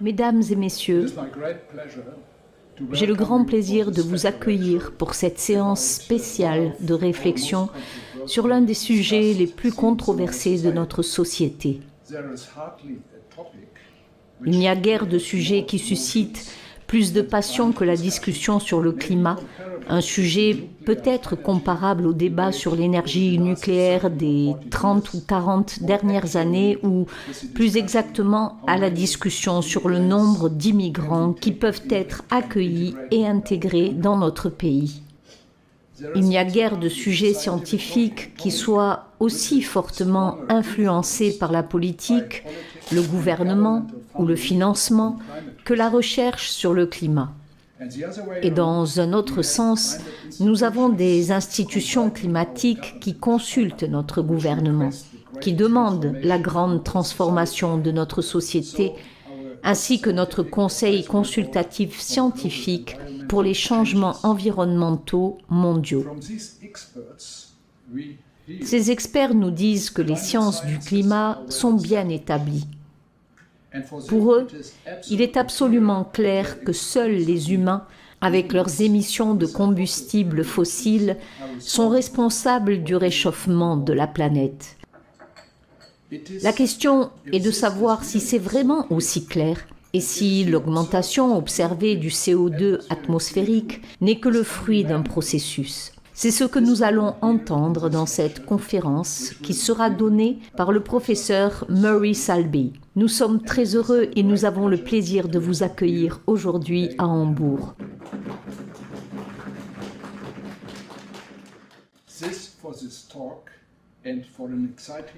Mesdames et messieurs, j'ai le grand plaisir de vous accueillir pour cette séance spéciale de réflexion sur l'un des sujets les plus controversés de notre société. Il n'y a guère de sujet qui suscite plus de passion que la discussion sur le climat, un sujet peut-être comparable au débat sur l'énergie nucléaire des 30 ou 40 dernières années ou plus exactement à la discussion sur le nombre d'immigrants qui peuvent être accueillis et intégrés dans notre pays. Il n'y a guère de sujet scientifique qui soit aussi fortement influencé par la politique, le gouvernement ou le financement que la recherche sur le climat. Et dans un autre sens, nous avons des institutions climatiques qui consultent notre gouvernement, qui demandent la grande transformation de notre société, ainsi que notre conseil consultatif scientifique pour les changements environnementaux mondiaux. Ces experts nous disent que les sciences du climat sont bien établies. Pour eux, il est absolument clair que seuls les humains, avec leurs émissions de combustibles fossiles, sont responsables du réchauffement de la planète. La question est de savoir si c'est vraiment aussi clair et si l'augmentation observée du CO2 atmosphérique n'est que le fruit d'un processus. C'est ce que nous allons entendre dans cette conférence qui sera donnée par le professeur Murray Salby. Nous sommes très heureux et nous avons le plaisir de vous accueillir aujourd'hui à Hambourg.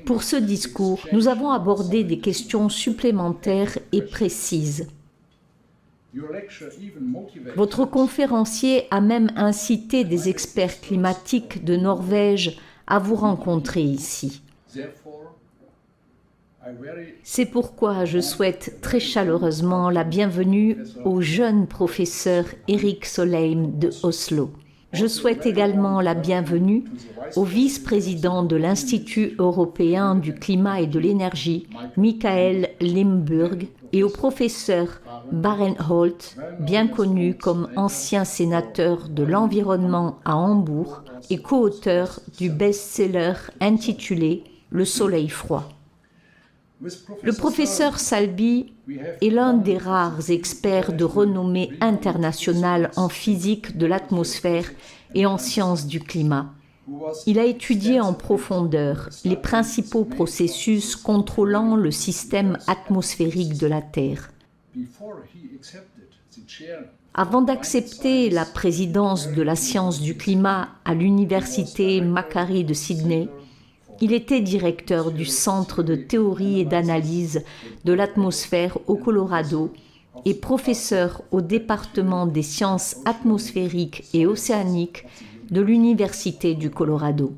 Pour ce discours, nous avons abordé des questions supplémentaires et précises. Votre conférencier a même incité des experts climatiques de Norvège à vous rencontrer ici. C'est pourquoi je souhaite très chaleureusement la bienvenue au jeune professeur Erik Solheim de Oslo. Je souhaite également la bienvenue au vice-président de l'Institut européen du climat et de l'énergie, Michael Limburg, et au professeur Barenholt, bien connu comme ancien sénateur de l'environnement à Hambourg et co-auteur du best-seller intitulé « Le soleil froid ». Le professeur Salby est l'un des rares experts de renommée internationale en physique de l'atmosphère et en sciences du climat. Il a étudié en profondeur les principaux processus contrôlant le système atmosphérique de la Terre. Avant d'accepter la présidence de la science du climat à l'université Macquarie de Sydney, il était directeur du Centre de théorie et d'analyse de l'atmosphère au Colorado et professeur au département des sciences atmosphériques et océaniques de l'Université du Colorado.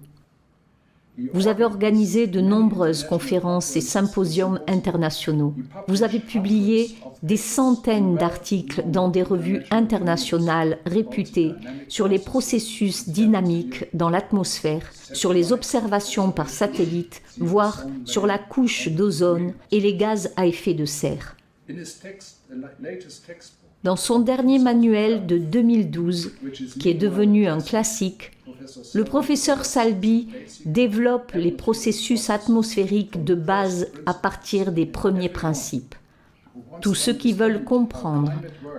Vous avez organisé de nombreuses conférences et symposiums internationaux. Vous avez publié des centaines d'articles dans des revues internationales réputées sur les processus dynamiques dans l'atmosphère, sur les observations par satellite, voire sur la couche d'ozone et les gaz à effet de serre. Dans son dernier manuel de 2012, qui est devenu un classique, le professeur Salby développe les processus atmosphériques de base à partir des premiers principes. Tous ceux qui veulent comprendre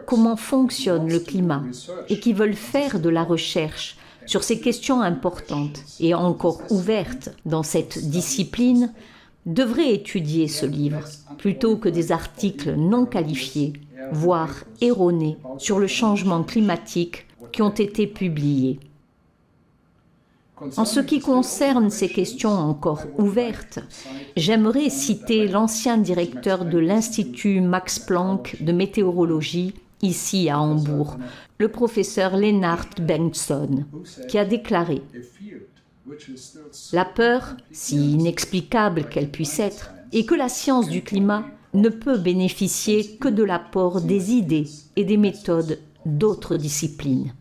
comment fonctionne le climat et qui veulent faire de la recherche sur ces questions importantes et encore ouvertes dans cette discipline devraient étudier ce livre plutôt que des articles non qualifiés, voire erronés, sur le changement climatique qui ont été publiés. En ce qui concerne ces questions encore ouvertes, j'aimerais citer l'ancien directeur de l'Institut Max Planck de météorologie, ici à Hambourg, le professeur Lennart Bengtsson, qui a déclaré « La peur, si inexplicable qu'elle puisse être, est que la science du climat ne peut bénéficier que de l'apport des idées et des méthodes d'autres disciplines. »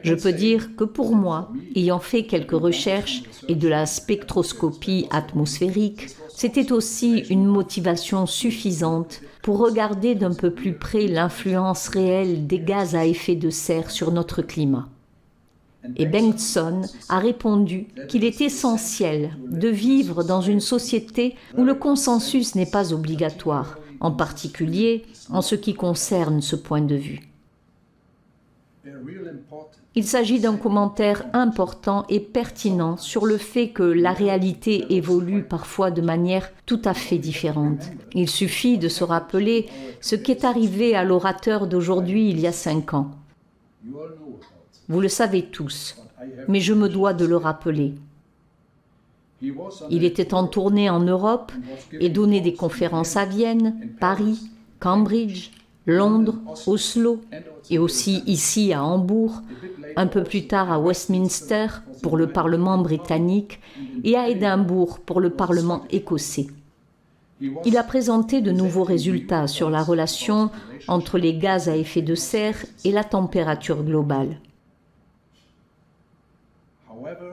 Je peux dire que pour moi, ayant fait quelques recherches et de la spectroscopie atmosphérique, c'était aussi une motivation suffisante pour regarder d'un peu plus près l'influence réelle des gaz à effet de serre sur notre climat. Et Bengtsson a répondu qu'il est essentiel de vivre dans une société où le consensus n'est pas obligatoire, en particulier en ce qui concerne ce point de vue. Il s'agit d'un commentaire important et pertinent sur le fait que la réalité évolue parfois de manière tout à fait différente. Il suffit de se rappeler ce qui est arrivé à l'orateur d'aujourd'hui il y a 5 ans. Vous le savez tous, mais je me dois de le rappeler. Il était en tournée en Europe et donnait des conférences à Vienne, Paris, Cambridge, Londres, Oslo et aussi ici à Hambourg, un peu plus tard à Westminster pour le Parlement britannique et à Édimbourg pour le Parlement écossais. Il a présenté de nouveaux résultats sur la relation entre les gaz à effet de serre et la température globale.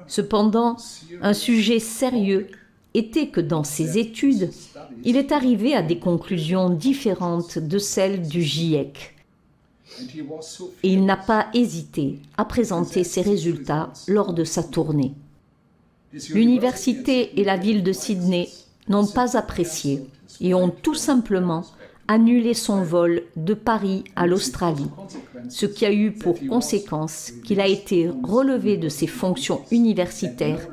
Cependant, un sujet sérieux était que dans ses études, il est arrivé à des conclusions différentes de celles du GIEC. Et il n'a pas hésité à présenter ses résultats lors de sa tournée. L'université et la ville de Sydney n'ont pas apprécié et ont tout simplement annulé son vol de Paris à l'Australie, ce qui a eu pour conséquence qu'il a été relevé de ses fonctions universitaires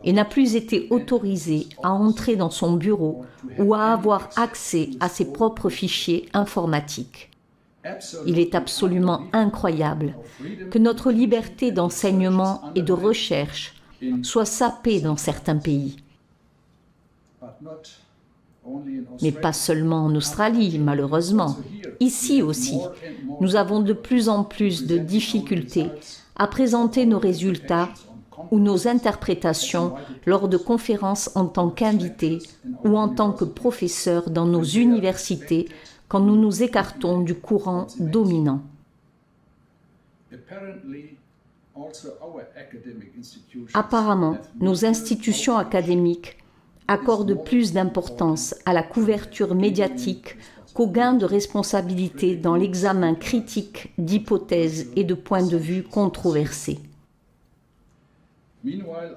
et n'a plus été autorisé à entrer dans son bureau ou à avoir accès à ses propres fichiers informatiques. Il est absolument incroyable que notre liberté d'enseignement et de recherche soit sapée dans certains pays. Mais pas seulement en Australie, malheureusement. Ici aussi, nous avons de plus en plus de difficultés à présenter nos résultats ou nos interprétations lors de conférences en tant qu'invités ou en tant que professeurs dans nos universités quand nous nous écartons du courant dominant. Apparemment, nos institutions académiques accordent plus d'importance à la couverture médiatique qu'au gain de responsabilité dans l'examen critique d'hypothèses et de points de vue controversés.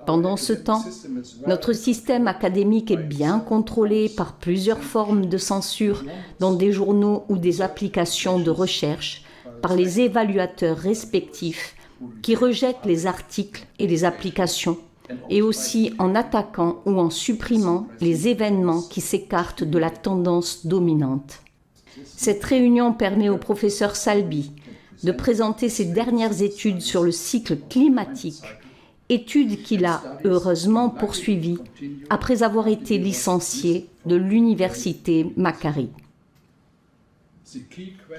Pendant ce temps, notre système académique est bien contrôlé par plusieurs formes de censure dans des journaux ou des applications de recherche, par les évaluateurs respectifs qui rejettent les articles et les applications, et aussi en attaquant ou en supprimant les événements qui s'écartent de la tendance dominante. Cette réunion permet au professeur Salby de présenter ses dernières études sur le cycle climatique, études qu'il a heureusement poursuivies après avoir été licencié de l'université Macquarie.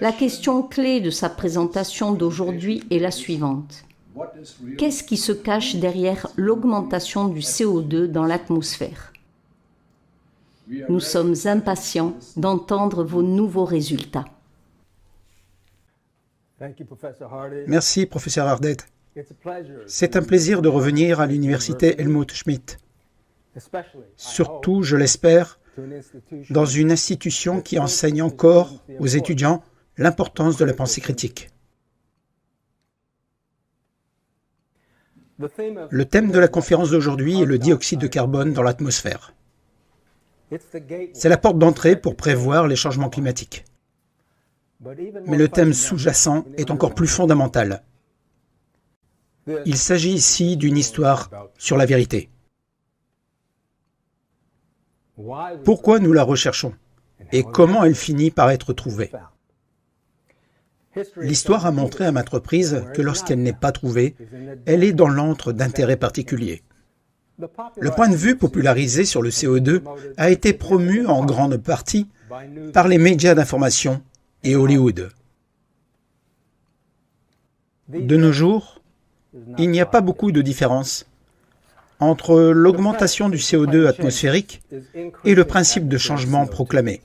La question clé de sa présentation d'aujourd'hui est la suivante. Qu'est-ce qui se cache derrière l'augmentation du CO2 dans l'atmosphère? Nous sommes impatients d'entendre vos nouveaux résultats. Merci, professeur Hardet. C'est un plaisir de revenir à l'université Helmut Schmidt. Surtout, je l'espère, dans une institution qui enseigne encore aux étudiants l'importance de la pensée critique. Le thème de la conférence d'aujourd'hui est le dioxyde de carbone dans l'atmosphère. C'est la porte d'entrée pour prévoir les changements climatiques. Mais le thème sous-jacent est encore plus fondamental. Il s'agit ici d'une histoire sur la vérité. Pourquoi nous la recherchons et comment elle finit par être trouvée? L'histoire a montré à maintes reprises que lorsqu'elle n'est pas trouvée, elle est dans l'antre d'intérêts particuliers. Le point de vue popularisé sur le CO2 a été promu en grande partie par les médias d'information et Hollywood. De nos jours, il n'y a pas beaucoup de différence entre l'augmentation du CO2 atmosphérique et le principe de changement proclamé.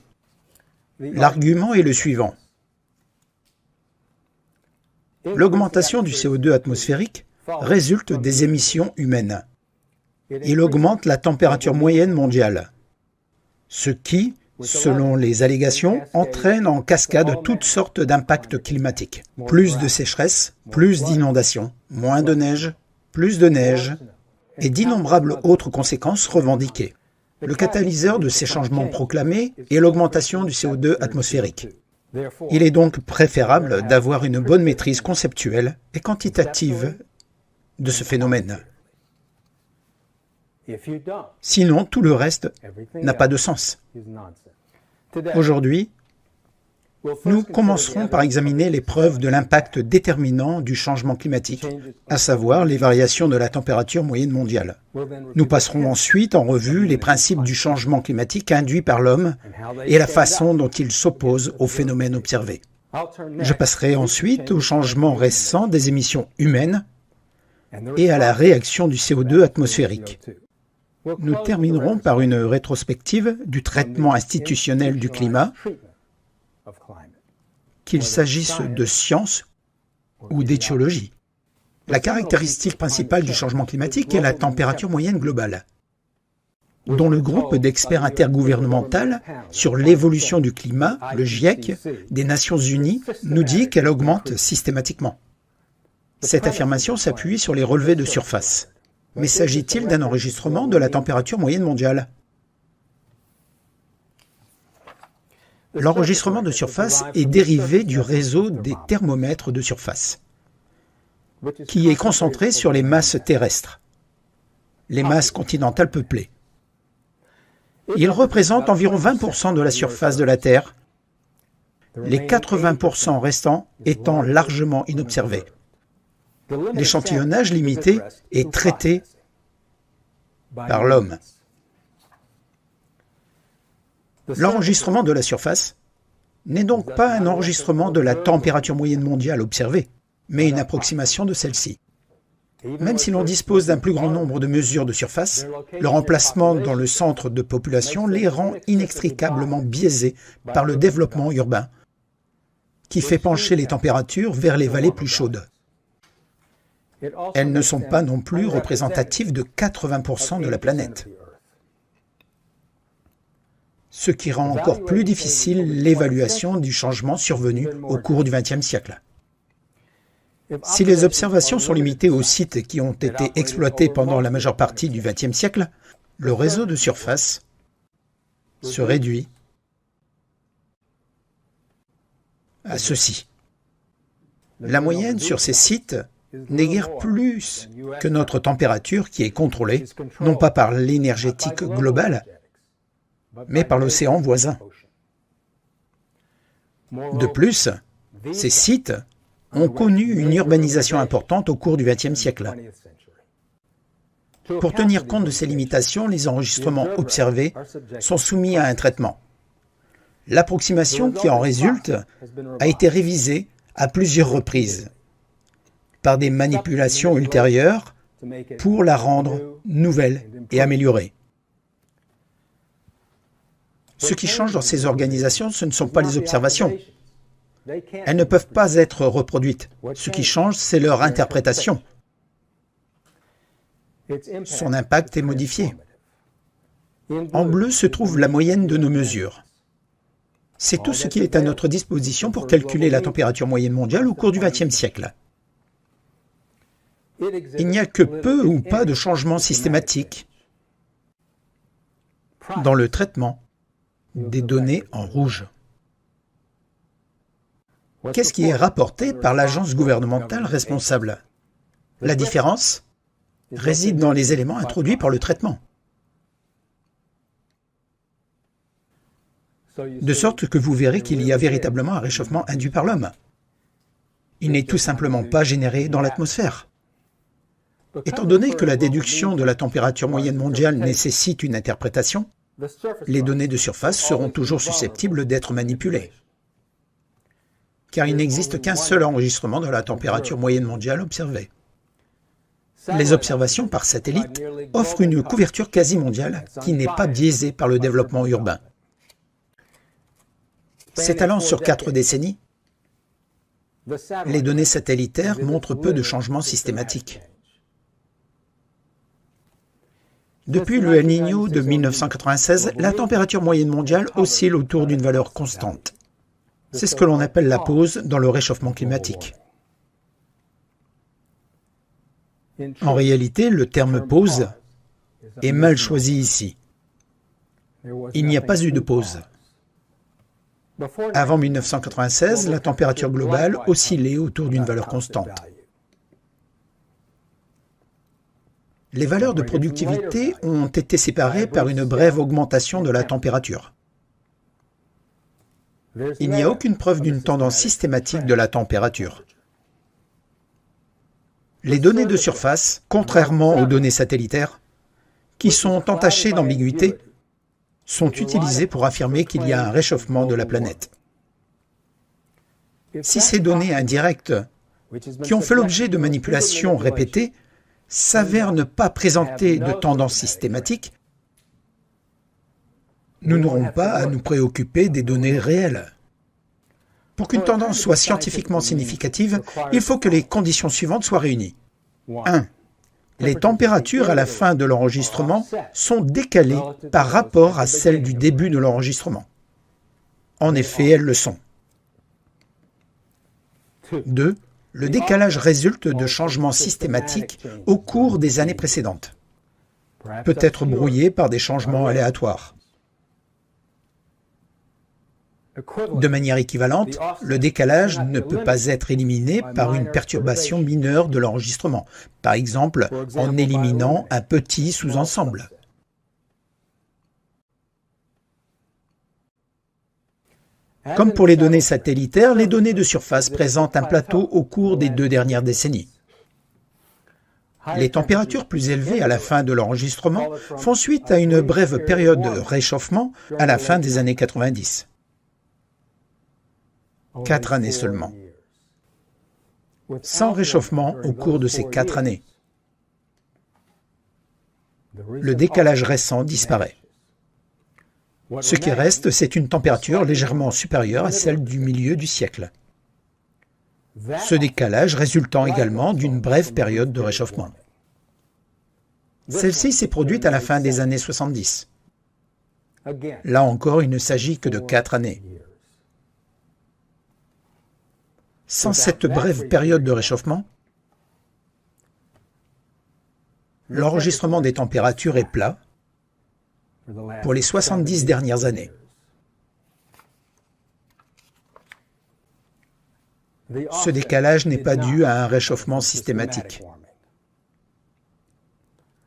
L'argument est le suivant. L'augmentation du CO2 atmosphérique résulte des émissions humaines. Il augmente la température moyenne mondiale, ce qui, selon les allégations, entraîne en cascade toutes sortes d'impacts climatiques. Plus de sécheresse, plus d'inondations, moins de neige, et d'innombrables autres conséquences revendiquées. Le catalyseur de ces changements proclamés est l'augmentation du CO2 atmosphérique. Il est donc préférable d'avoir une bonne maîtrise conceptuelle et quantitative de ce phénomène. Sinon, tout le reste n'a pas de sens. Aujourd'hui, nous commencerons par examiner les preuves de l'impact déterminant du changement climatique, à savoir les variations de la température moyenne mondiale. Nous passerons ensuite en revue les principes du changement climatique induit par l'homme et la façon dont ils s'opposent aux phénomènes observés. Je passerai ensuite au changement récent des émissions humaines et à la réaction du CO2 atmosphérique. Nous terminerons par une rétrospective du traitement institutionnel du climat, qu'il s'agisse de science ou d'étiologie. La caractéristique principale du changement climatique est la température moyenne globale, dont le groupe d'experts intergouvernemental sur l'évolution du climat, le GIEC, des Nations Unies, nous dit qu'elle augmente systématiquement. Cette affirmation s'appuie sur les relevés de surface. Mais s'agit-il d'un enregistrement de la température moyenne mondiale? L'enregistrement de surface est dérivé du réseau des thermomètres de surface, qui est concentré sur les masses terrestres, les masses continentales peuplées. Il représente environ 20% de la surface de la Terre, les 80% restants étant largement inobservés. L'échantillonnage limité est traité par l'homme. L'enregistrement de la surface n'est donc pas un enregistrement de la température moyenne mondiale observée, mais une approximation de celle-ci. Même si l'on dispose d'un plus grand nombre de mesures de surface, leur emplacement dans le centre de population les rend inextricablement biaisés par le développement urbain, qui fait pencher les températures vers les vallées plus chaudes. Elles ne sont pas non plus représentatives de 80% de la planète, ce qui rend encore plus difficile l'évaluation du changement survenu au cours du XXe siècle. Si les observations sont limitées aux sites qui ont été exploités pendant la majeure partie du XXe siècle, le réseau de surface se réduit à ceci. La moyenne sur ces sites n'est guère plus que notre température qui est contrôlée, non pas par l'énergétique globale, mais par l'océan voisin. De plus, ces sites ont connu une urbanisation importante au cours du XXe siècle. Pour tenir compte de ces limitations, les enregistrements observés sont soumis à un traitement. L'approximation qui en résulte a été révisée à plusieurs reprises par des manipulations ultérieures pour la rendre nouvelle et améliorée. Ce qui change dans ces organisations, ce ne sont pas les observations. Elles ne peuvent pas être reproduites. Ce qui change, c'est leur interprétation. Son impact est modifié. En bleu se trouve la moyenne de nos mesures. C'est tout ce qui est à notre disposition pour calculer la température moyenne mondiale au cours du XXe siècle. Il n'y a que peu ou pas de changements systématiques dans le traitement des données en rouge. Qu'est-ce qui est rapporté par l'agence gouvernementale responsable? La différence réside dans les éléments introduits par le traitement. De sorte que vous verrez qu'il y a véritablement un réchauffement induit par l'homme. Il n'est tout simplement pas généré dans l'atmosphère. Étant donné que la déduction de la température moyenne mondiale nécessite une interprétation, les données de surface seront toujours susceptibles d'être manipulées, car il n'existe qu'un seul enregistrement de la température moyenne mondiale observée. Les observations par satellite offrent une couverture quasi mondiale qui n'est pas biaisée par le développement urbain. S'étalant sur 4 décennies, Les données satellitaires montrent peu de changements systématiques. Depuis le El Niño de 1996, la température moyenne mondiale oscille autour d'une valeur constante. C'est ce que l'on appelle la pause dans le réchauffement climatique. En réalité, le terme « pause » est mal choisi ici. Il n'y a pas eu de pause. Avant 1996, la température globale oscillait autour d'une valeur constante. Les valeurs de productivité ont été séparées par une brève augmentation de la température. Il n'y a aucune preuve d'une tendance systématique de la température. Les données de surface, contrairement aux données satellitaires, qui sont entachées d'ambiguïté, sont utilisées pour affirmer qu'il y a un réchauffement de la planète. Si ces données indirectes, qui ont fait l'objet de manipulations répétées, s'avèrent ne pas présenter de tendance systématique, nous n'aurons pas à nous préoccuper des données réelles. Pour qu'une tendance soit scientifiquement significative, il faut que les conditions suivantes soient réunies. 1. Les températures à la fin de l'enregistrement sont décalées par rapport à celles du début de l'enregistrement. En effet, elles le sont. 2. Le décalage résulte de changements systématiques au cours des années précédentes. Peut être brouillé par des changements aléatoires. De manière équivalente, le décalage ne peut pas être éliminé par une perturbation mineure de l'enregistrement, par exemple en éliminant un petit sous-ensemble. Comme pour les données satellitaires, les données de surface présentent un plateau au cours des 2 dernières décennies. Les températures plus élevées à la fin de l'enregistrement font suite à une brève période de réchauffement à la fin des années 90. 4 années seulement. Sans réchauffement au cours de ces 4 années. Le décalage récent disparaît. Ce qui reste, c'est une température légèrement supérieure à celle du milieu du siècle. Ce décalage résultant également d'une brève période de réchauffement. Celle-ci s'est produite à la fin des années 70. Là encore, il ne s'agit que de 4 années. Sans cette brève période de réchauffement, l'enregistrement des températures est plat pour les 70 dernières années. Ce décalage n'est pas dû à un réchauffement systématique.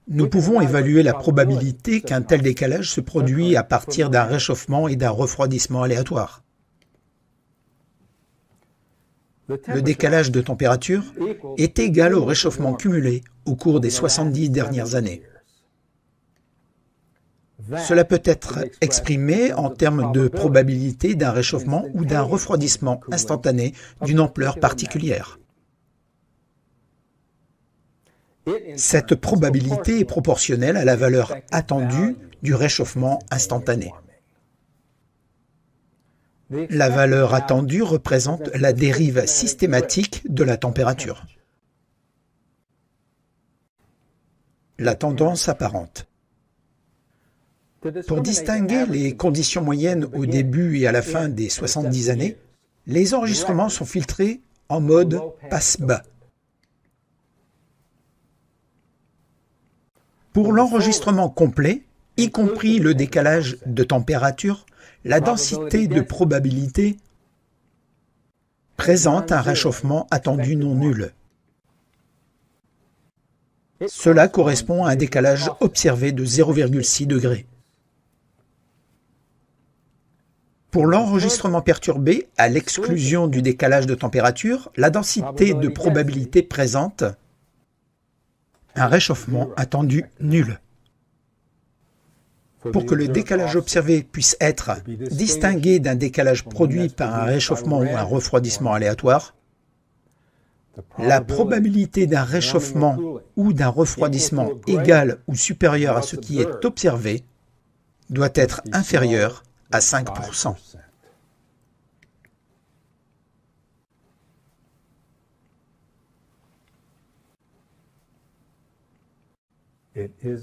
Nous pouvons évaluer la probabilité qu'un tel décalage se produit à partir d'un réchauffement et d'un refroidissement aléatoire. Le décalage de température est égal au réchauffement cumulé au cours des 70 dernières années. Cela peut être exprimé en termes de probabilité d'un réchauffement ou d'un refroidissement instantané d'une ampleur particulière. Cette probabilité est proportionnelle à la valeur attendue du réchauffement instantané. La valeur attendue représente la dérive systématique de la température. La tendance apparente. Pour distinguer les conditions moyennes au début et à la fin des 70 années, les enregistrements sont filtrés en mode passe-bas. Pour l'enregistrement complet, y compris le décalage de température, la densité de probabilité présente un réchauffement attendu non nul. Cela correspond à un décalage observé de 0,6 degrés. Pour l'enregistrement perturbé, à l'exclusion du décalage de température, la densité de probabilité présente un réchauffement attendu nul. Pour que le décalage observé puisse être distingué d'un décalage produit par un réchauffement ou un refroidissement aléatoire, la probabilité d'un réchauffement ou d'un refroidissement égal ou supérieur à ce qui est observé doit être inférieure à 5%.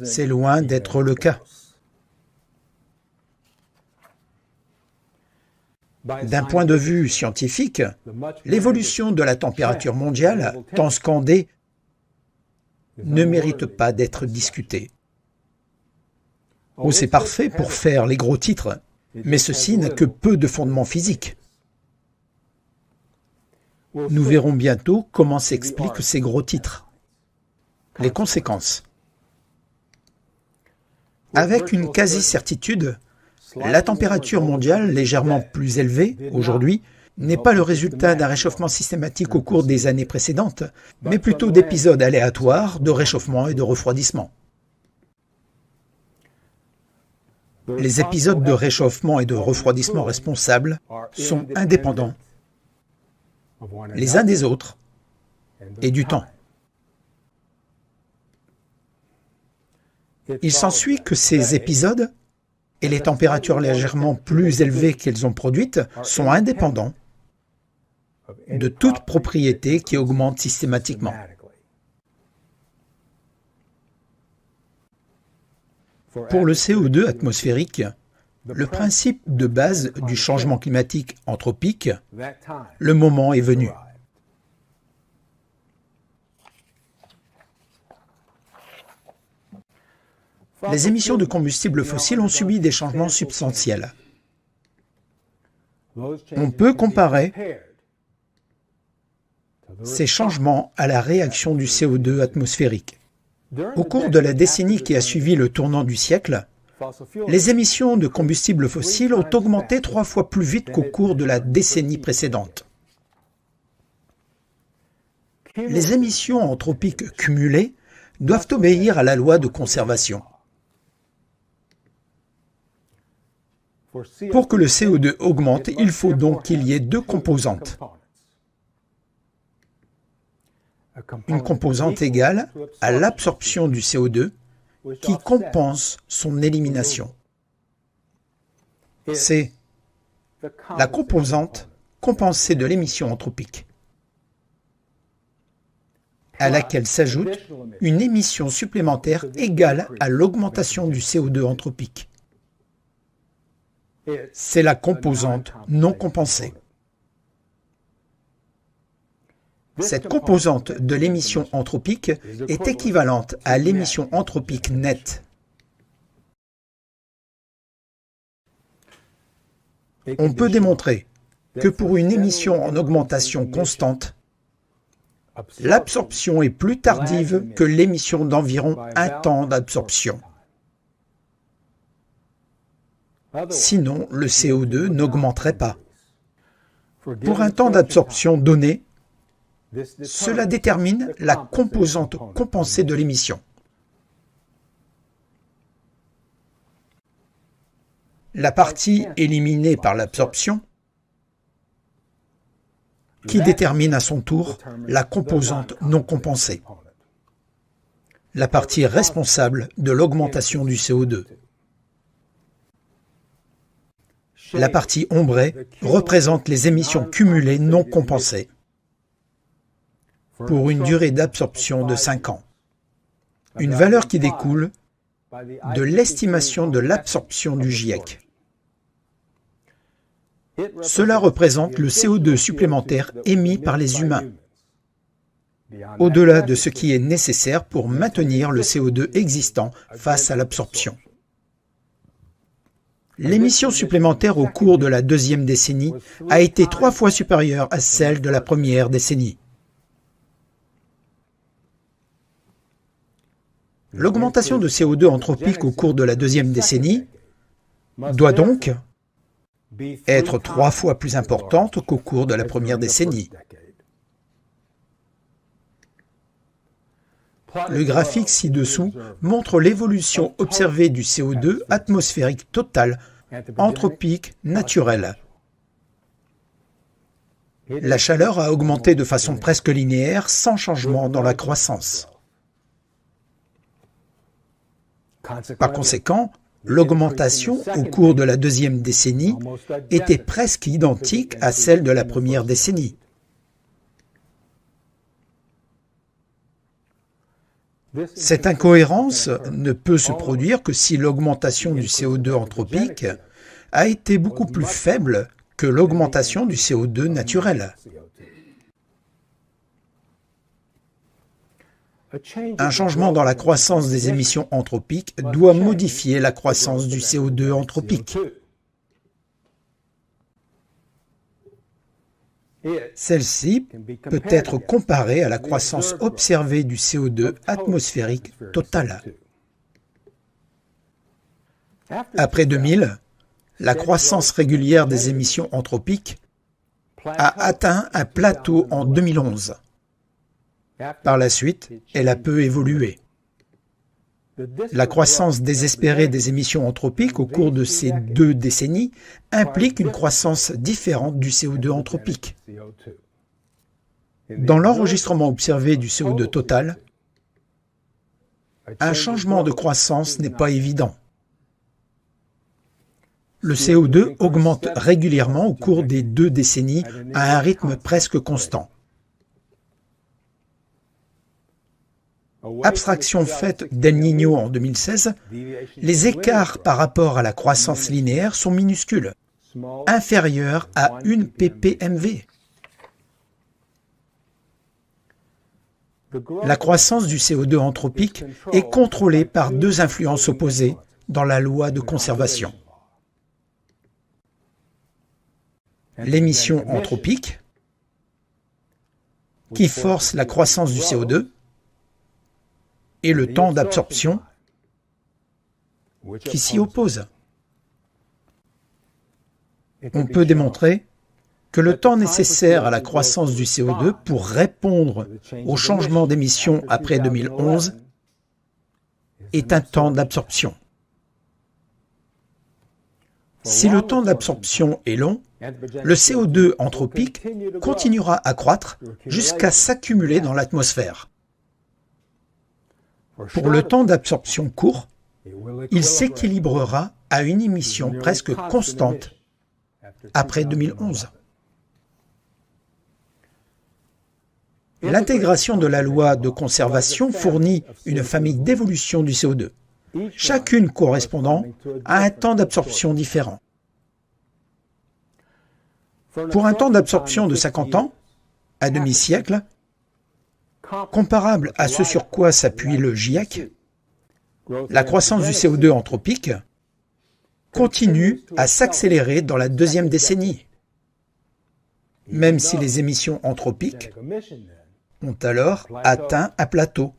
C'est loin d'être le cas. D'un point de vue scientifique, l'évolution de la température mondiale, tant scandée, ne mérite pas d'être discutée. Oh, c'est parfait pour faire les gros titres, mais ceci n'a que peu de fondement physique. Nous verrons bientôt comment s'expliquent ces gros titres. Les conséquences. Avec une quasi-certitude, la température mondiale légèrement plus élevée aujourd'hui n'est pas le résultat d'un réchauffement systématique au cours des années précédentes, mais plutôt d'épisodes aléatoires de réchauffement et de refroidissement. Les épisodes de réchauffement et de refroidissement responsables sont indépendants les uns des autres et du temps. Il s'ensuit que ces épisodes et les températures légèrement plus élevées qu'elles ont produites sont indépendants de toute propriété qui augmente systématiquement. Pour le CO2 atmosphérique, le principe de base du changement climatique anthropique, le moment est venu. Les émissions de combustibles fossiles ont subi des changements substantiels. On peut comparer ces changements à la réaction du CO2 atmosphérique. Au cours de la décennie qui a suivi le tournant du siècle, les émissions de combustibles fossiles ont augmenté 3 fois plus vite qu'au cours de la décennie précédente. Les émissions anthropiques cumulées doivent obéir à la loi de conservation. Pour que le CO2 augmente, il faut donc qu'il y ait deux composantes. Une composante égale à l'absorption du CO2 qui compense son élimination. C'est la composante compensée de l'émission anthropique, à laquelle s'ajoute une émission supplémentaire égale à l'augmentation du CO2 anthropique. C'est la composante non compensée. Cette composante de l'émission anthropique est équivalente à l'émission anthropique nette. On peut démontrer que pour une émission en augmentation constante, l'absorption est plus tardive que l'émission d'environ un temps d'absorption. Sinon, le CO2 n'augmenterait pas. Pour un temps d'absorption donné, cela détermine la composante compensée de l'émission. La partie éliminée par l'absorption, qui détermine à son tour la composante non compensée. La partie responsable de l'augmentation du CO2. La partie ombrée représente les émissions cumulées non compensées pour une durée d'absorption de 5 ans. Une valeur qui découle de l'estimation de l'absorption du GIEC. Cela représente le CO2 supplémentaire émis par les humains, au-delà de ce qui est nécessaire pour maintenir le CO2 existant face à l'absorption. L'émission supplémentaire au cours de la deuxième décennie a été 3 fois supérieure à celle de la première décennie. L'augmentation de CO2 anthropique au cours de la deuxième décennie doit donc être 3 fois plus importante qu'au cours de la première décennie. Le graphique ci-dessous montre l'évolution observée du CO2 atmosphérique total anthropique naturel. La chaleur a augmenté de façon presque linéaire sans changement dans la croissance. Par conséquent, l'augmentation au cours de la deuxième décennie était presque identique à celle de la première décennie. Cette incohérence ne peut se produire que si l'augmentation du CO2 anthropique a été beaucoup plus faible que l'augmentation du CO2 naturel. Un changement dans la croissance des émissions anthropiques doit modifier la croissance du CO2 anthropique. Celle-ci peut être comparée à la croissance observée du CO2 atmosphérique total. Après 2000, la croissance régulière des émissions anthropiques a atteint un plateau en 2011. Par la suite, elle a peu évolué. La croissance désespérée des émissions anthropiques au cours de ces 2 décennies implique une croissance différente du CO2 anthropique. Dans l'enregistrement observé du CO2 total, un changement de croissance n'est pas évident. Le CO2 augmente régulièrement au cours des 2 décennies à un rythme presque constant. Abstraction faite d'El Niño en 2016, les écarts par rapport à la croissance linéaire sont minuscules, inférieurs à 1 ppmv. La croissance du CO2 anthropique est contrôlée par 2 influences opposées dans la loi de conservation. L'émission anthropique, qui force la croissance du CO2, et le temps d'absorption qui s'y oppose. On peut démontrer que le temps nécessaire à la croissance du CO2 pour répondre au changement d'émission après 2011 est un temps d'absorption. Si le temps d'absorption est long, le CO2 anthropique continuera à croître jusqu'à s'accumuler dans l'atmosphère. Pour le temps d'absorption court, il s'équilibrera à une émission presque constante après 2011. L'intégration de la loi de conservation fournit une famille d'évolutions du CO2, chacune correspondant à un temps d'absorption différent. Pour un temps d'absorption de 50 ans, à demi-siècle, comparable à ce sur quoi s'appuie le GIEC, la croissance du CO2 anthropique continue à s'accélérer dans la 2e décennie, même si les émissions anthropiques ont alors atteint un plateau.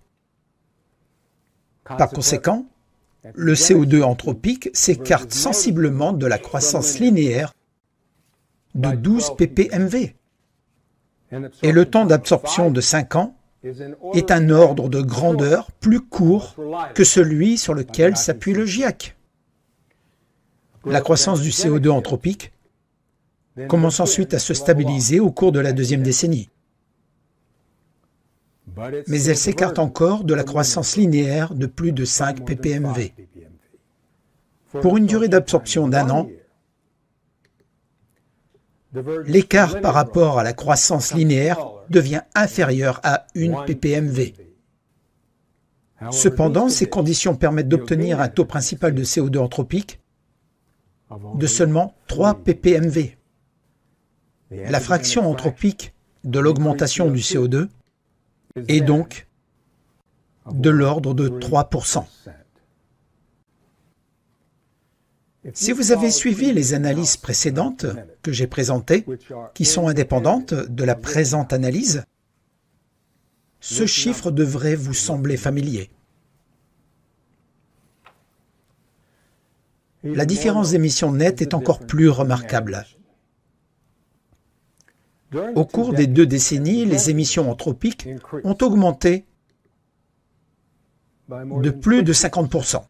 Par conséquent, le CO2 anthropique s'écarte sensiblement de la croissance linéaire de 12 ppmv, et le temps d'absorption de 5 ans est un ordre de grandeur plus court que celui sur lequel s'appuie le GIEC. La croissance du CO2 anthropique commence ensuite à se stabiliser au cours de la 2e décennie. Mais elle s'écarte encore de la croissance linéaire de plus de 5 ppmv. Pour une durée d'absorption d'1 an, l'écart par rapport à la croissance linéaire devient inférieur à 1 ppmv. Cependant, ces conditions permettent d'obtenir un taux principal de CO2 anthropique de seulement 3 ppmv. La fraction anthropique de l'augmentation du CO2 est donc de l'ordre de 3%. Si vous avez suivi les analyses précédentes que j'ai présentées, qui sont indépendantes de la présente analyse, ce chiffre devrait vous sembler familier. La différence d'émissions nettes est encore plus remarquable. Au cours des 2 décennies, les émissions anthropiques ont augmenté de plus de 50%.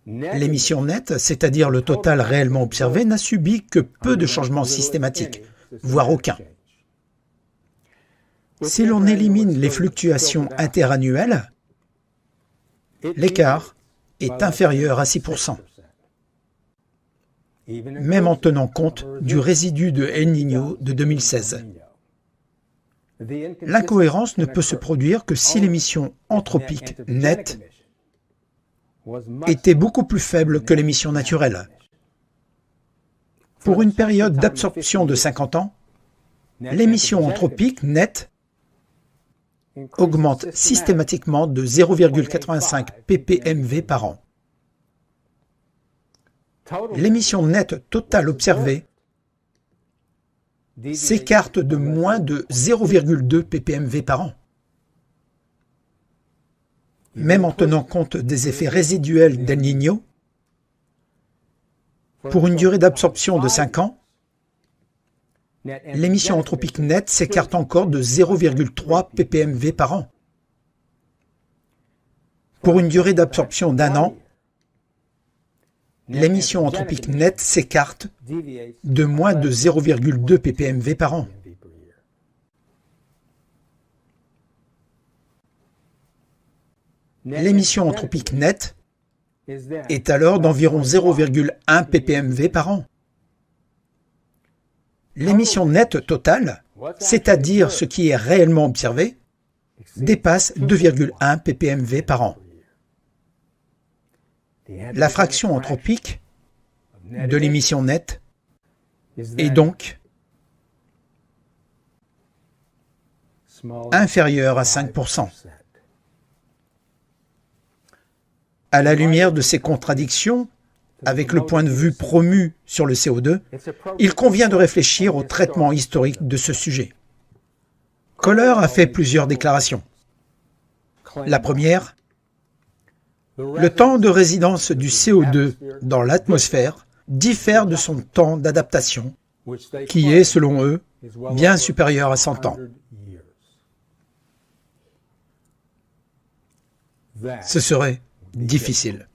L'émission nette, c'est-à-dire le total réellement observé, n'a subi que peu de changements systématiques, voire aucun. Si l'on élimine les fluctuations interannuelles, l'écart est inférieur à 6%, même en tenant compte du résidu de El Niño de 2016. L'incohérence ne peut se produire que si l'émission anthropique nette était beaucoup plus faible que l'émission naturelle. Pour une période d'absorption de 50 ans, l'émission anthropique nette augmente systématiquement de 0,85 ppmv par an. L'émission nette totale observée s'écarte de moins de 0,2 ppmv par an. Même en tenant compte des effets résiduels d'El Niño, pour une durée d'absorption de 5 ans, l'émission anthropique nette s'écarte encore de 0,3 ppmv par an. Pour une durée d'absorption d'1 an, l'émission anthropique nette s'écarte de moins de 0,2 ppmv par an. L'émission anthropique nette est alors d'environ 0,1 ppmv par an. L'émission nette totale, c'est-à-dire ce qui est réellement observé, dépasse 2,1 ppmv par an. La fraction anthropique de l'émission nette est donc inférieure à 5%. À la lumière de ces contradictions, avec le point de vue promu sur le CO2, il convient de réfléchir au traitement historique de ce sujet. Kohler a fait plusieurs déclarations. La première, le temps de résidence du CO2 dans l'atmosphère diffère de son temps d'adaptation, qui est, selon eux, bien supérieur à 100 ans. Ce serait difficile.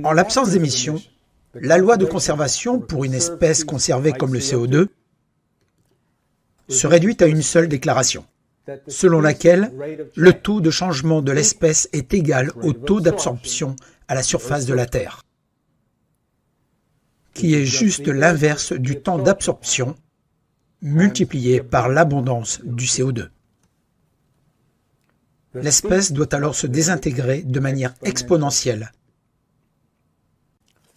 En l'absence d'émissions, la loi de conservation pour une espèce conservée comme le CO2 se réduit à une seule déclaration, selon laquelle le taux de changement de l'espèce est égal au taux d'absorption à la surface de la Terre, qui est juste l'inverse du temps d'absorption multiplié par l'abondance du CO2. L'espèce doit alors se désintégrer de manière exponentielle,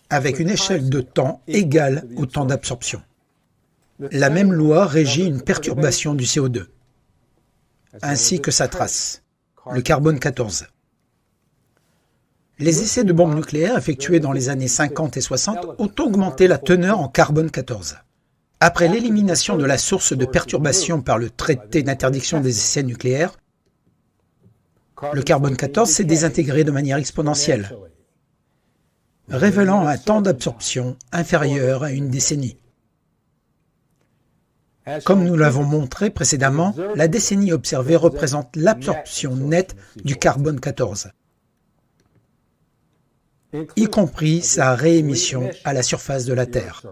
avec une échelle de temps égale au temps d'absorption. La même loi régit une perturbation du CO2, ainsi que sa trace, le carbone 14. Les essais de bombes nucléaires effectués dans les années 50 et 60 ont augmenté la teneur en carbone 14. Après l'élimination de la source de perturbation par le traité d'interdiction des essais nucléaires, le carbone 14 s'est désintégré de manière exponentielle, révélant un temps d'absorption inférieur à une décennie. Comme nous l'avons montré précédemment, la décennie observée représente l'absorption nette du carbone 14, y compris sa réémission à la surface de la Terre.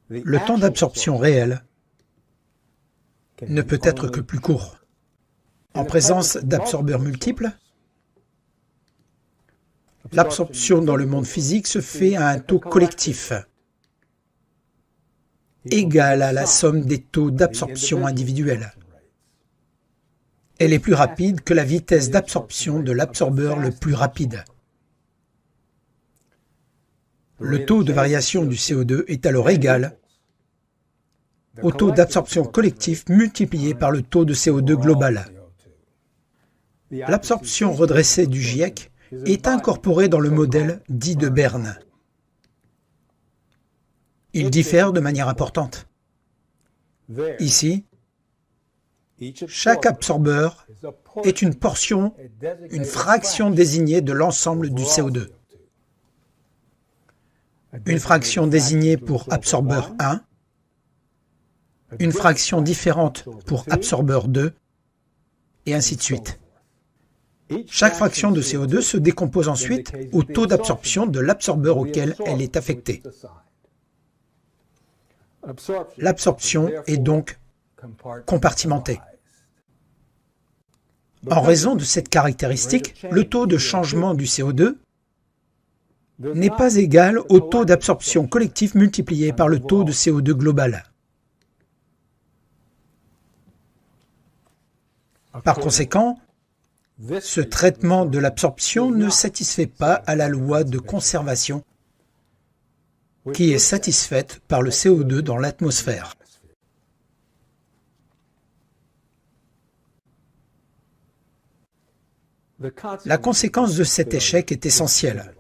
Le temps d'absorption réel ne peut être que plus court. En présence d'absorbeurs multiples, l'absorption dans le monde physique se fait à un taux collectif, égal à la somme des taux d'absorption individuels. Elle est plus rapide que la vitesse d'absorption de l'absorbeur le plus rapide. Le taux de variation du CO2 est alors égal au taux d'absorption collectif multiplié par le taux de CO2 global. L'absorption redressée du GIEC est incorporée dans le modèle dit de Berne. Il diffère de manière importante. Ici, chaque absorbeur est une portion, une fraction désignée de l'ensemble du CO2. Une fraction désignée pour absorbeur 1, une fraction différente pour absorbeur 2, et ainsi de suite. Chaque fraction de CO2 se décompose ensuite au taux d'absorption de l'absorbeur auquel elle est affectée. L'absorption est donc compartimentée. En raison de cette caractéristique, le taux de changement du CO2 n'est pas égal au taux d'absorption collectif multiplié par le taux de CO2 global. Par conséquent, ce traitement de l'absorption ne satisfait pas à la loi de conservation qui est satisfaite par le CO2 dans l'atmosphère. La conséquence de cet échec est essentielle.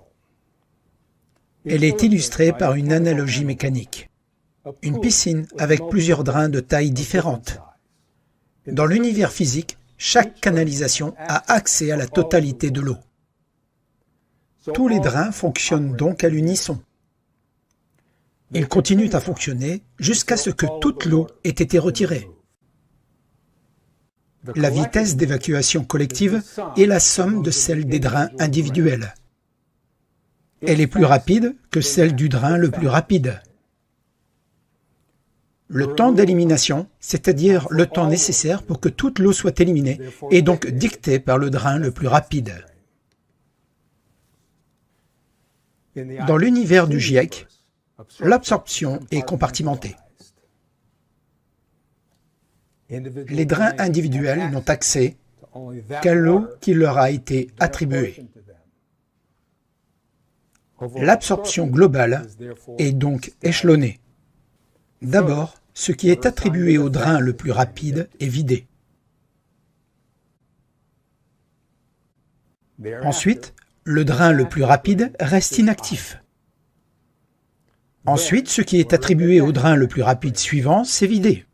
Elle est illustrée par une analogie mécanique. Une piscine avec plusieurs drains de tailles différentes. Dans l'univers physique, chaque canalisation a accès à la totalité de l'eau. Tous les drains fonctionnent donc à l'unisson. Ils continuent à fonctionner jusqu'à ce que toute l'eau ait été retirée. La vitesse d'évacuation collective est la somme de celle des drains individuels. Elle est plus rapide que celle du drain le plus rapide. Le temps d'élimination, c'est-à-dire le temps nécessaire pour que toute l'eau soit éliminée, est donc dicté par le drain le plus rapide. Dans l'univers du GIEC, l'absorption est compartimentée. Les drains individuels n'ont accès qu'à l'eau qui leur a été attribuée. L'absorption globale est donc échelonnée. D'abord, ce qui est attribué au drain le plus rapide est vidé. Ensuite, le drain le plus rapide reste inactif. Ensuite, ce qui est attribué au drain le plus rapide suivant s'est vidé.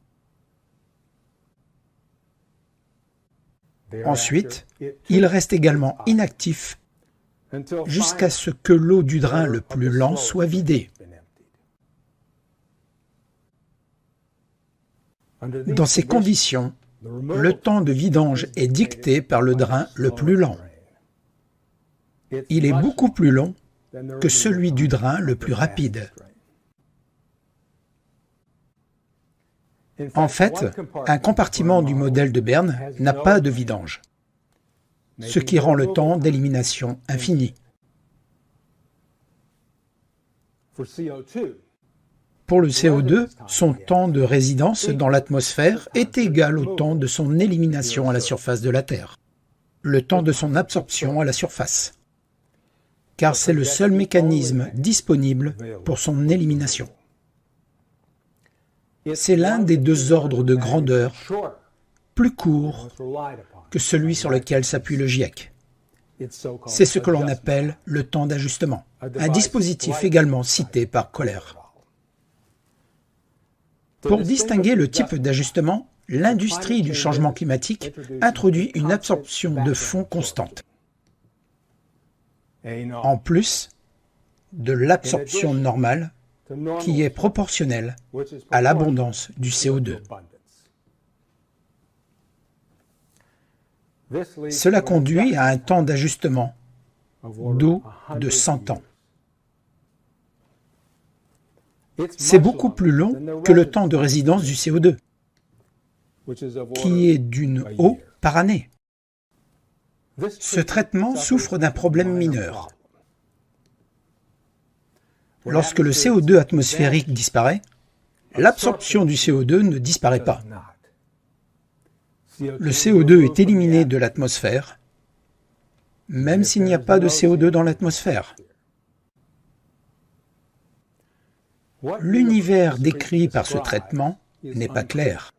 Ensuite, il reste également inactif jusqu'à ce que l'eau du drain le plus lent soit vidée. Dans ces conditions, le temps de vidange est dicté par le drain le plus lent. Il est beaucoup plus long que celui du drain le plus rapide. En fait, un compartiment du modèle de Berne n'a pas de vidange, ce qui rend le temps d'élimination infini. Pour le CO2, son temps de résidence dans l'atmosphère est égal au temps de son élimination à la surface de la Terre, le temps de son absorption à la surface, car c'est le seul mécanisme disponible pour son élimination. C'est l'un des deux ordres de grandeur plus court que celui sur lequel s'appuie le GIEC. C'est ce que l'on appelle le temps d'ajustement, un dispositif également cité par Kohler. Pour distinguer le type d'ajustement, l'industrie du changement climatique introduit une absorption de fond constante, en plus de l'absorption normale qui est proportionnelle à l'abondance du CO2. Cela conduit à un temps d'ajustement d'eau de 100 ans. C'est beaucoup plus long que le temps de résidence du CO2, qui est d'une eau par année. Ce traitement souffre d'un problème mineur. Lorsque le CO2 atmosphérique disparaît, l'absorption du CO2 ne disparaît pas. Le CO2 est éliminé de l'atmosphère, même s'il n'y a pas de CO2 dans l'atmosphère. L'univers décrit par ce traitement n'est pas clair.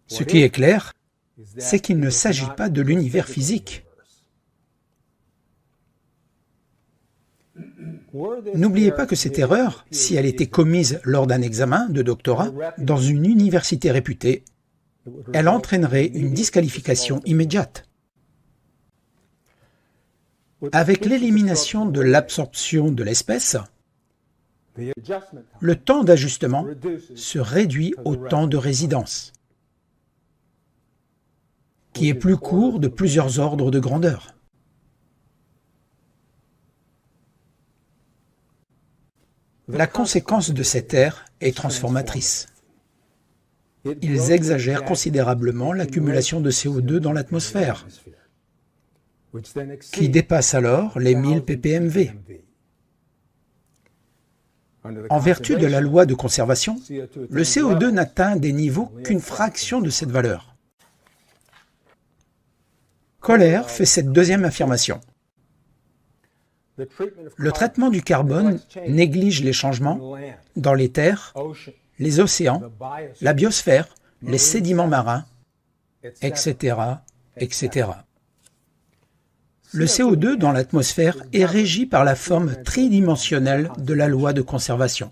Ce qui est clair, c'est qu'il ne s'agit pas de l'univers physique. N'oubliez pas que cette erreur, si elle était commise lors d'un examen de doctorat dans une université réputée, elle entraînerait une disqualification immédiate. Avec l'élimination de l'absorption de l'espèce, le temps d'ajustement se réduit au temps de résidence, qui est plus court de plusieurs ordres de grandeur. La conséquence de cette ère est transformatrice. Ils exagèrent considérablement l'accumulation de CO2 dans l'atmosphère, qui dépasse alors les 1000 ppmv. En vertu de la loi de conservation, le CO2 n'atteint des niveaux qu'une fraction de cette valeur. Kohler fait cette deuxième affirmation. Le traitement du carbone néglige les changements dans les terres, les océans, la biosphère, les sédiments marins, etc., etc. Le CO2 dans l'atmosphère est régi par la forme tridimensionnelle de la loi de conservation.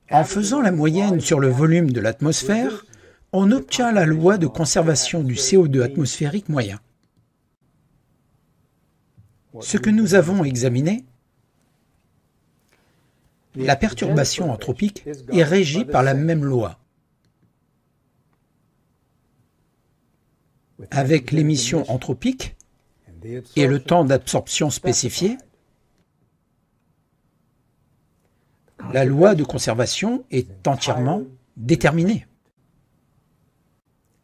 En faisant la moyenne sur le volume de l'atmosphère, on obtient la loi de conservation du CO2 atmosphérique moyen. Ce que nous avons examiné, la perturbation anthropique est régie par la même loi. Avec l'émission anthropique et le temps d'absorption spécifié, la loi de conservation est entièrement déterminée.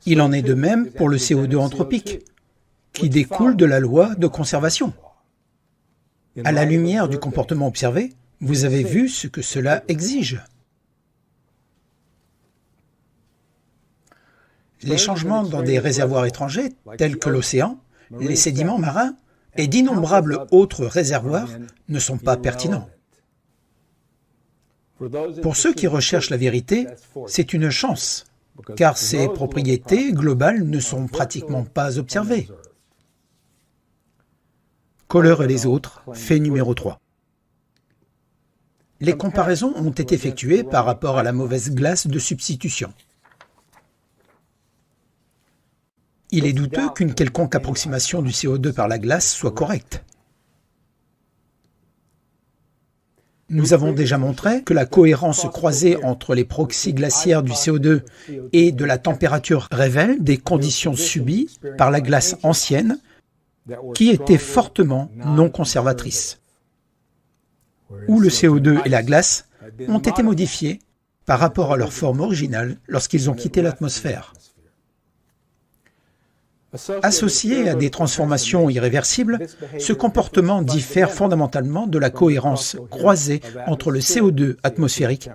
Il en est de même pour le CO2 anthropique, qui découle de la loi de conservation. À la lumière du comportement observé, vous avez vu ce que cela exige. Les changements dans des réservoirs étrangers, tels que l'océan, les sédiments marins et d'innombrables autres réservoirs, ne sont pas pertinents. Pour ceux qui recherchent la vérité, c'est une chance, car ces propriétés globales ne sont pratiquement pas observées. Kohler et les autres, fait numéro 3. Les comparaisons ont été effectuées par rapport à la mauvaise glace de substitution. Il est douteux qu'une quelconque approximation du CO2 par la glace soit correcte. Nous avons déjà montré que la cohérence croisée entre les proxys glaciaires du CO2 et de la température révèle des conditions subies par la glace ancienne qui étaient fortement non conservatrices, où le CO2 et la glace ont été modifiés par rapport à leur forme originale lorsqu'ils ont quitté l'atmosphère. Associé à des transformations irréversibles, ce comportement diffère fondamentalement de la cohérence croisée entre le CO2 atmosphérique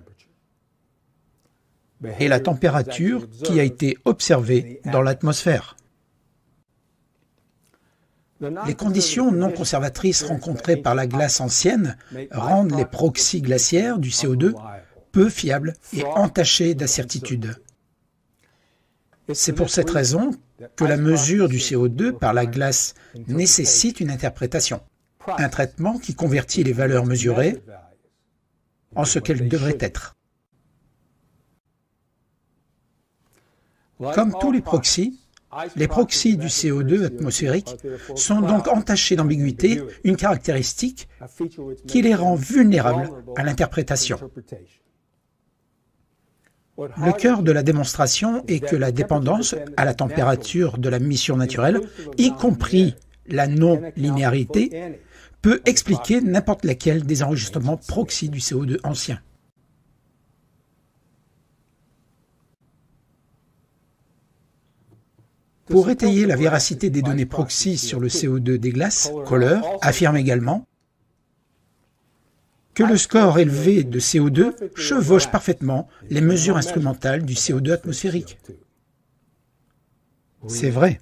et la température qui a été observée dans l'atmosphère. Les conditions non conservatrices rencontrées par la glace ancienne rendent les proxys glaciaires du CO2 peu fiables et entachés d'incertitude. C'est pour cette raison que la mesure du CO2 par la glace nécessite une interprétation, un traitement qui convertit les valeurs mesurées en ce qu'elles devraient être. Comme tous les proxys du CO2 atmosphérique sont donc entachés d'ambiguïté, une caractéristique qui les rend vulnérables à l'interprétation. Le cœur de la démonstration est que la dépendance à la température de la mission naturelle, y compris la non-linéarité, peut expliquer n'importe laquelle des enregistrements proxy du CO2 ancien. Pour étayer la véracité des données proxy sur le CO2 des glaces, Kohler affirme également que le score élevé de CO2 chevauche parfaitement les mesures instrumentales du CO2 atmosphérique. C'est vrai.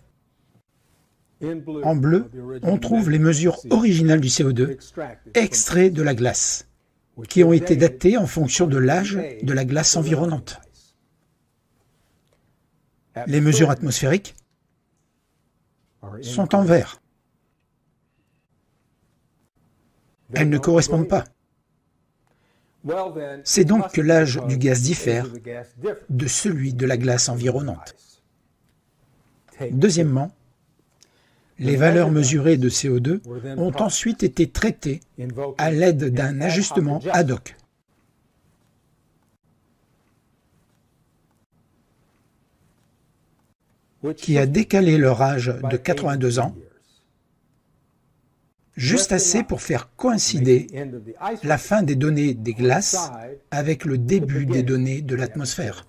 En bleu, on trouve les mesures originales du CO2 extraites de la glace, qui ont été datées en fonction de l'âge de la glace environnante. Les mesures atmosphériques sont en vert. Elles ne correspondent pas. C'est donc que l'âge du gaz diffère de celui de la glace environnante. Deuxièmement, les valeurs mesurées de CO2 ont ensuite été traitées à l'aide d'un ajustement ad hoc. Qui a décalé leur âge de 82 ans, juste assez pour faire coïncider la fin des données des glaces avec le début des données de l'atmosphère.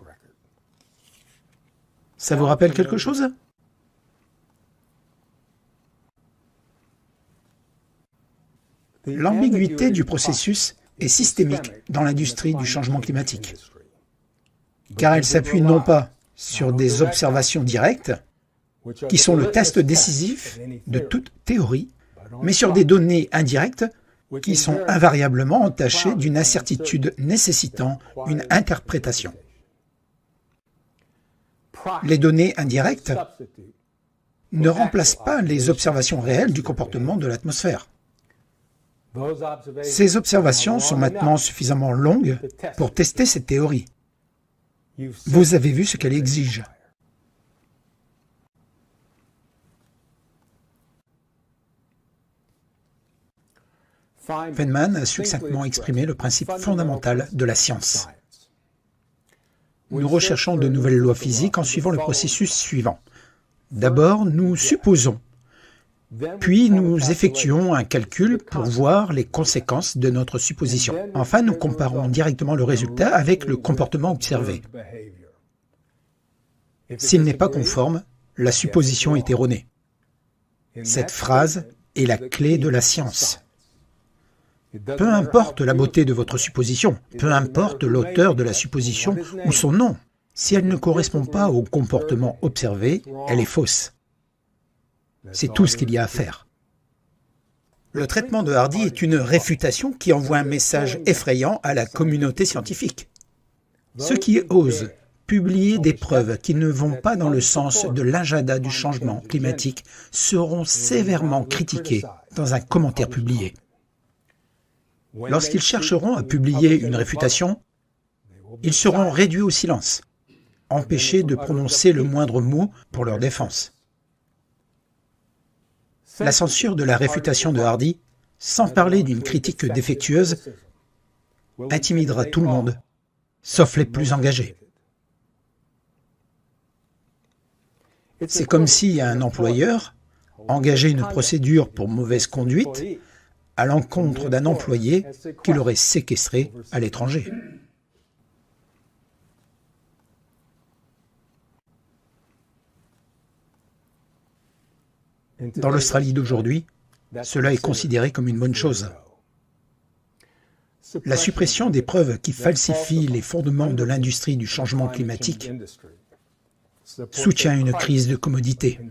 Ça vous rappelle quelque chose? L'ambiguïté du processus est systémique dans l'industrie du changement climatique, car elle s'appuie non pas sur des observations directes, qui sont le test décisif de toute théorie, mais sur des données indirectes qui sont invariablement entachées d'une incertitude nécessitant une interprétation. Les données indirectes ne remplacent pas les observations réelles du comportement de l'atmosphère. Ces observations sont maintenant suffisamment longues pour tester cette théorie. Vous avez vu ce qu'elle exige. Feynman a succinctement exprimé le principe fondamental de la science. Nous recherchons de nouvelles lois physiques en suivant le processus suivant. D'abord, nous supposons, puis nous effectuons un calcul pour voir les conséquences de notre supposition. Enfin, nous comparons directement le résultat avec le comportement observé. S'il n'est pas conforme, la supposition est erronée. Cette phrase est la clé de la science. Peu importe la beauté de votre supposition, peu importe l'auteur de la supposition ou son nom, si elle ne correspond pas au comportement observé, elle est fausse. C'est tout ce qu'il y a à faire. Le traitement de Hardy est une réfutation qui envoie un message effrayant à la communauté scientifique. Ceux qui osent publier des preuves qui ne vont pas dans le sens de l'agenda du changement climatique seront sévèrement critiqués dans un commentaire publié. Lorsqu'ils chercheront à publier une réfutation, ils seront réduits au silence, empêchés de prononcer le moindre mot pour leur défense. La censure de la réfutation de Hardy, sans parler d'une critique défectueuse, intimidera tout le monde, sauf les plus engagés. C'est comme si un employeur engageait une procédure pour mauvaise conduite à l'encontre d'un employé qu'il aurait séquestré à l'étranger. Dans l'Australie d'aujourd'hui, cela est considéré comme une bonne chose. La suppression des preuves qui falsifient les fondements de l'industrie du changement climatique soutient une crise de commodité.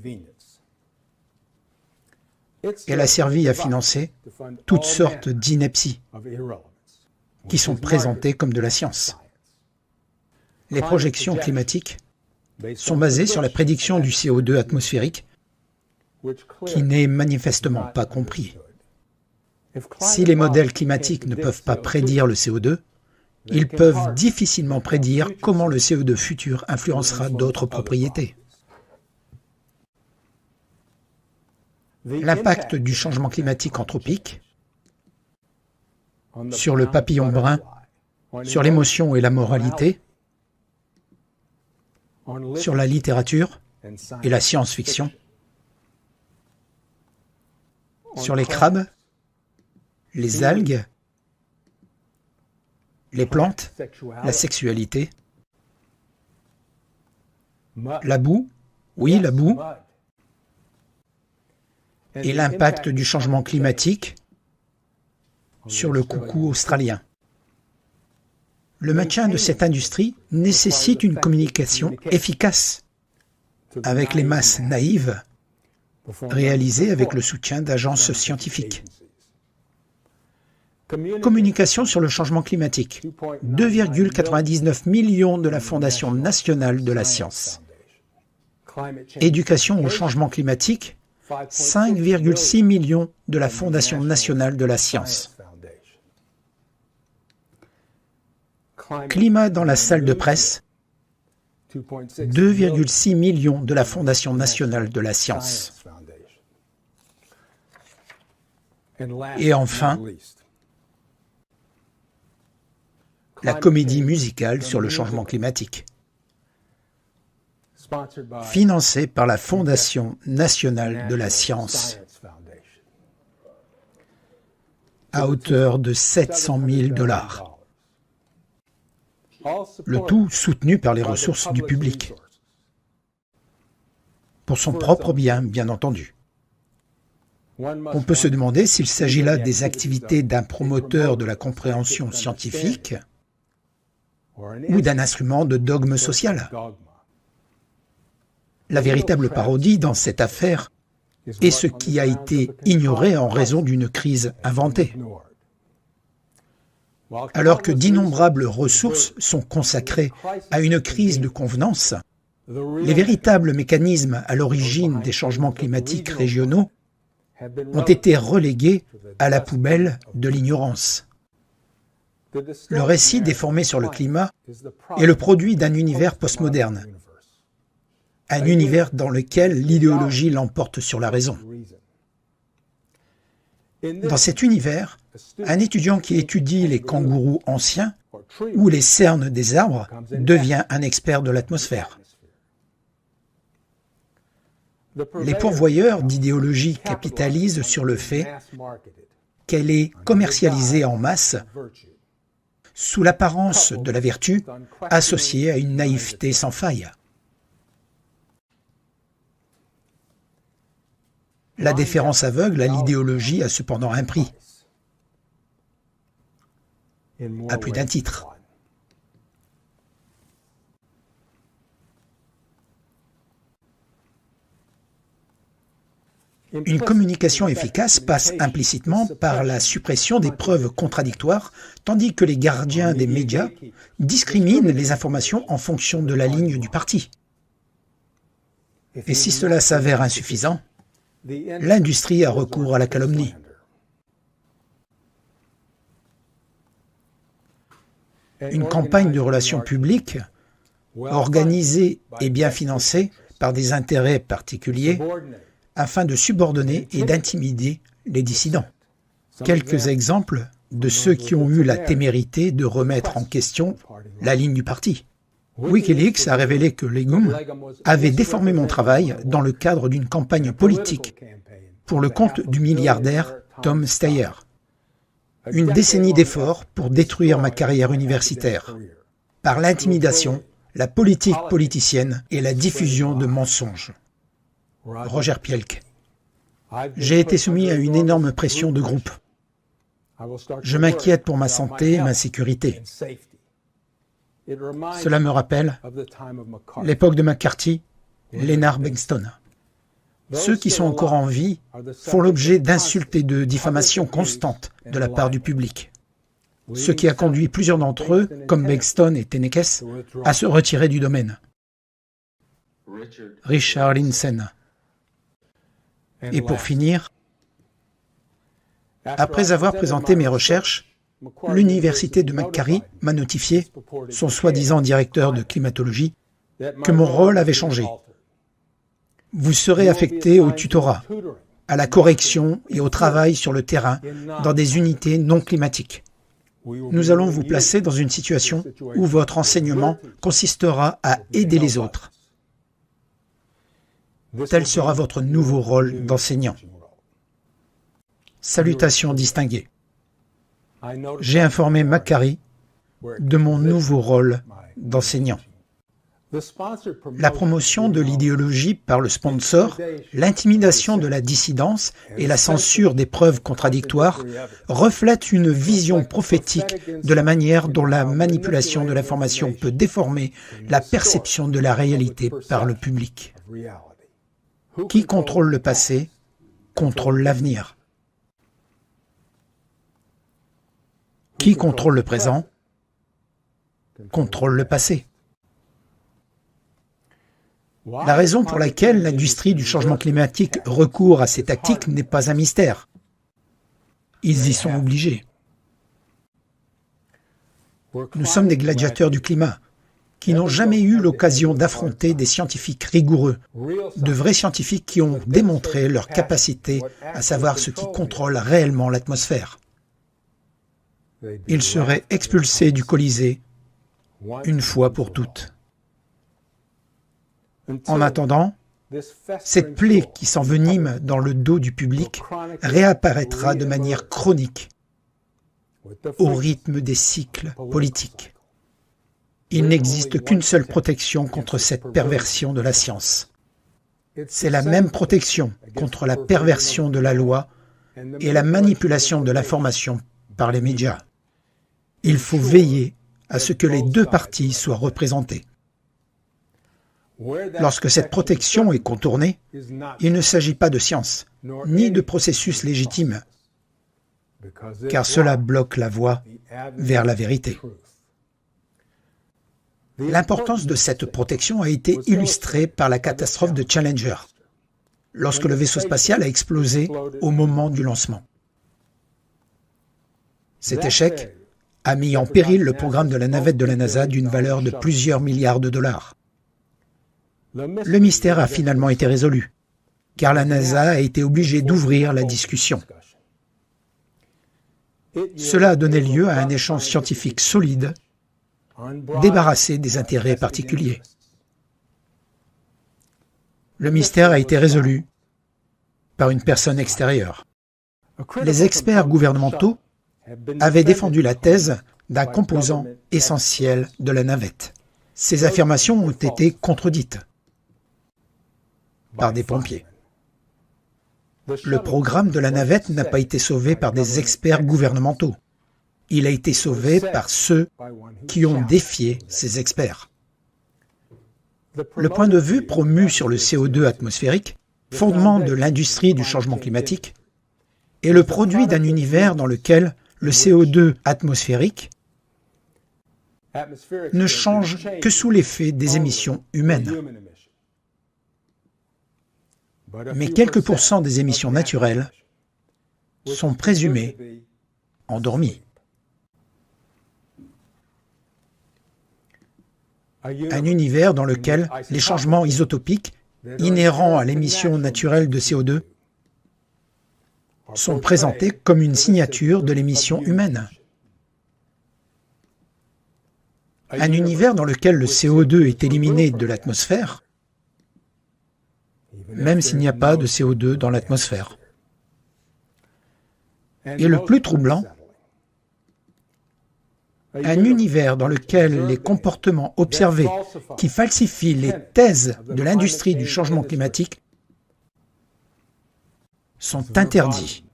Elle a servi à financer toutes sortes d'inepties qui sont présentées comme de la science. Les projections climatiques sont basées sur la prédiction du CO2 atmosphérique qui n'est manifestement pas compris. Si les modèles climatiques ne peuvent pas prédire le CO2, ils peuvent difficilement prédire comment le CO2 futur influencera d'autres propriétés. L'impact du changement climatique anthropique sur le papillon brun, sur l'émotion et la moralité, sur la littérature et la science-fiction, sur les crabes, les algues, les plantes, la sexualité, la boue, oui, la boue, et l'impact du changement climatique sur le coucou australien. Le maintien de cette industrie nécessite une communication efficace avec les masses naïves, réalisée avec le soutien d'agences scientifiques. Communication sur le changement climatique, 2,99 millions de la Fondation nationale de la science. Éducation au changement climatique, 5,6 millions de la Fondation nationale de la science. Climat dans la salle de presse, 2,6 millions de la Fondation nationale de la science. Et enfin, la comédie musicale sur le changement climatique, financée par la Fondation nationale de la science, à hauteur de 700 000 $. Le tout soutenu par les ressources du public, pour son propre bien, bien entendu. On peut se demander s'il s'agit là des activités d'un promoteur de la compréhension scientifique ou d'un instrument de dogme social. La véritable parodie dans cette affaire est ce qui a été ignoré en raison d'une crise inventée. Alors que d'innombrables ressources sont consacrées à une crise de convenance, les véritables mécanismes à l'origine des changements climatiques régionaux ont été relégués à la poubelle de l'ignorance. Le récit déformé sur le climat est le produit d'un univers postmoderne, un univers dans lequel l'idéologie l'emporte sur la raison. Dans cet univers, un étudiant qui étudie les kangourous anciens ou les cernes des arbres devient un expert de l'atmosphère. Les pourvoyeurs d'idéologie capitalisent sur le fait qu'elle est commercialisée en masse sous l'apparence de la vertu associée à une naïveté sans faille. La déférence aveugle à l'idéologie a cependant un prix, à plus d'un titre. Une communication efficace passe implicitement par la suppression des preuves contradictoires, tandis que les gardiens des médias discriminent les informations en fonction de la ligne du parti. Et si cela s'avère insuffisant, l'industrie a recours à la calomnie. Une campagne de relations publiques, organisée et bien financée par des intérêts particuliers, afin de subordonner et d'intimider les dissidents. Quelques exemples de ceux qui ont eu la témérité de remettre en question la ligne du parti. Wikileaks a révélé que Legum avait déformé mon travail dans le cadre d'une campagne politique pour le compte du milliardaire Tom Steyer. Une décennie d'efforts pour détruire ma carrière universitaire, par l'intimidation, la politique politicienne et la diffusion de mensonges. Roger Pielke. J'ai été soumis à une énorme pression de groupe. Je m'inquiète pour ma santé et ma sécurité. Cela me rappelle l'époque de McCarthy, Leonard Bernstein. Ceux qui sont encore en vie font l'objet d'insultes et de diffamations constantes de la part du public, ce qui a conduit plusieurs d'entre eux, comme Bernstein et Tenekes, à se retirer du domaine. Richard Lindzen. Et pour finir, après avoir présenté mes recherches, l'université de Macquarie m'a notifié, son soi-disant directeur de climatologie, que mon rôle avait changé. Vous serez affecté au tutorat, à la correction et au travail sur le terrain dans des unités non climatiques. Nous allons vous placer dans une situation où votre enseignement consistera à aider les autres. Tel sera votre nouveau rôle d'enseignant. Salutations distinguées. J'ai informé Macquarie de mon nouveau rôle d'enseignant. La promotion de l'idéologie par le sponsor, l'intimidation de la dissidence et la censure des preuves contradictoires reflètent une vision prophétique de la manière dont la manipulation de l'information peut déformer la perception de la réalité par le public. Qui contrôle le passé, contrôle l'avenir. Qui contrôle le présent, contrôle le passé. La raison pour laquelle l'industrie du changement climatique recourt à ces tactiques n'est pas un mystère. Ils y sont obligés. Nous sommes des gladiateurs du climat, qui n'ont jamais eu l'occasion d'affronter des scientifiques rigoureux, de vrais scientifiques qui ont démontré leur capacité à savoir ce qui contrôle réellement l'atmosphère. Ils seraient expulsés du Colisée une fois pour toutes. En attendant, cette plaie qui s'envenime dans le dos du public réapparaîtra de manière chronique au rythme des cycles politiques. Il n'existe qu'une seule protection contre cette perversion de la science. C'est la même protection contre la perversion de la loi et la manipulation de l'information par les médias. Il faut veiller à ce que les deux parties soient représentées. Lorsque cette protection est contournée, il ne s'agit pas de science, ni de processus légitime, car cela bloque la voie vers la vérité. L'importance de cette protection a été illustrée par la catastrophe de Challenger, lorsque le vaisseau spatial a explosé au moment du lancement. Cet échec a mis en péril le programme de la navette de la NASA d'une valeur de plusieurs milliards de dollars. Le mystère a finalement été résolu, car la NASA a été obligée d'ouvrir la discussion. Cela a donné lieu à un échange scientifique solide, débarrassé des intérêts particuliers. Le mystère a été résolu par une personne extérieure. Les experts gouvernementaux avaient défendu la thèse d'un composant essentiel de la navette. Ces affirmations ont été contredites par des pompiers. Le programme de la navette n'a pas été sauvé par des experts gouvernementaux. Il a été sauvé par ceux qui ont défié ces experts. Le point de vue promu sur le CO2 atmosphérique, fondement de l'industrie du changement climatique, est le produit d'un univers dans lequel le CO2 atmosphérique ne change que sous l'effet des émissions humaines. Mais quelques pourcents des émissions naturelles sont présumées endormies. Un univers dans lequel les changements isotopiques inhérents à l'émission naturelle de CO2 sont présentés comme une signature de l'émission humaine. Un univers dans lequel le CO2 est éliminé de l'atmosphère, même s'il n'y a pas de CO2 dans l'atmosphère. Et le plus troublant, un univers dans lequel les comportements observés qui falsifient les thèses de l'industrie du changement climatique sont interdits,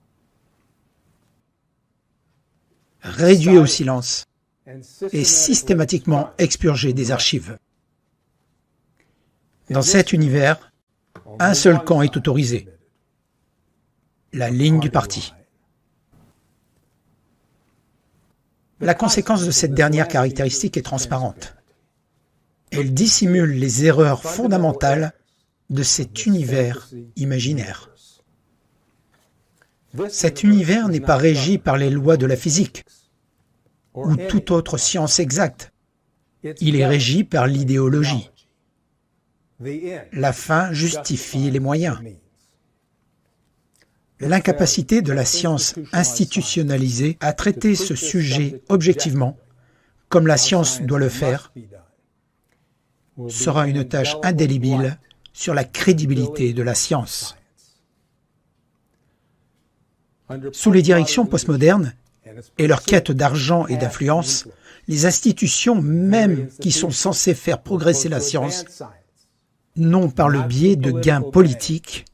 réduits au silence et systématiquement expurgés des archives. Dans cet univers, un seul camp est autorisé, la ligne du parti. La conséquence de cette dernière caractéristique est transparente. Elle dissimule les erreurs fondamentales de cet univers imaginaire. Cet univers n'est pas régi par les lois de la physique ou toute autre science exacte. Il est régi par l'idéologie. La fin justifie les moyens. L'incapacité de la science institutionnalisée à traiter ce sujet objectivement, comme la science doit le faire, sera une tâche indélébile sur la crédibilité de la science. Sous les directions postmodernes et leur quête d'argent et d'influence, les institutions même qui sont censées faire progresser la science, non par le biais de gains politiques,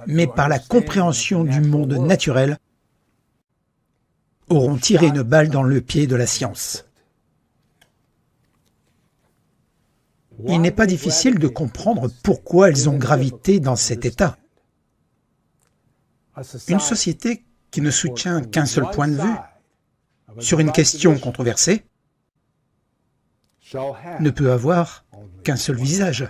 mais par la compréhension du monde naturel, auront tiré une balle dans le pied de la science. Il n'est pas difficile de comprendre pourquoi elles ont gravité dans cet état. Une société qui ne soutient qu'un seul point de vue sur une question controversée ne peut avoir qu'un seul visage.